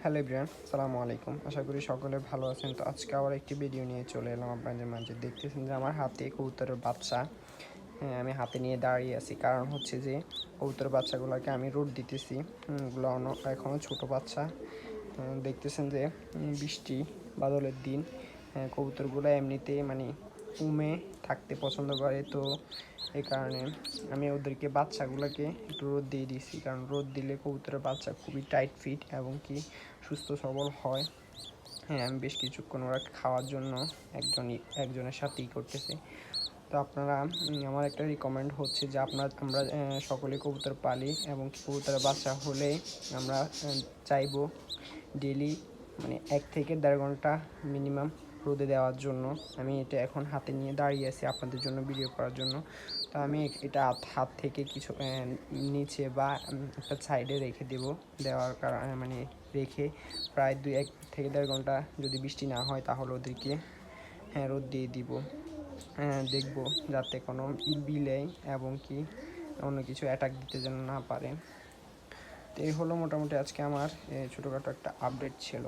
Hello everyone, আসসালামু আলাইকুম। আশা করি সকলে ভালো আছেন। তো আজকে আবার একটি ভিডিও নিয়ে চলে এলাম আপনাদের মাঝে। দেখতেছেন যে আমার হাতে কবুতরের বাচ্চা, হ্যাঁ, আমি হাতে নিয়ে দাঁড়িয়ে আছি। কারণ হচ্ছে যে কবুতরের বাচ্চাগুলোকে আমি রোদ দিতেছি। ওগুলো এখনও ছোটো বাচ্চা। দেখতেছেন যে বৃষ্টি বাদলের দিন, কবুতরগুলো এমনিতেই মানে উমে থাকতে পছন্দ করে। তো এই কারণে আমি ওদেরকে বাচ্চাগুলোকে একটু রোদ দিয়ে দিয়েছি, কারণ রোদ দিলে কবুতরের বাচ্চা খুবই টাইট ফিট এবং কি সুস্থ সবল হয়। হ্যাঁ, আমি বেশ কিছুক্ষণ ওরা খাওয়ার জন্য একজনের সাথেই করতেছে। তো আপনারা আমার একটা রিকমেন্ড হচ্ছে যে আমরা সকলে কবুতর পালি এবং কবুতরের বাচ্চা হলে আমরা চাইবো ডেলি মানে 1 থেকে দেড় ঘন্টা মিনিমাম রোদে দেওয়ার জন্য। আমি এটা এখন হাতে নিয়ে দাঁড়িয়ে আছি আপনাদের জন্য ভিডিও করার জন্য। তো আমি এটা হাত থেকে কিছু নিচে বা একটা সাইডে রেখে দেওয়ার কারণে মানে রেখে প্রায় 1 থেকে দেড় ঘন্টা, যদি বৃষ্টি না হয় তাহলে ওদেরকে রোদ দিয়ে দিব। দেখব যাতে কোনো বিলাই এবং কি অন্য কিছু অ্যাটাক দিতে যেন না পারে। তো এই হলো মোটামুটি আজকে আমার ছোটোখাটো একটা আপডেট ছিল।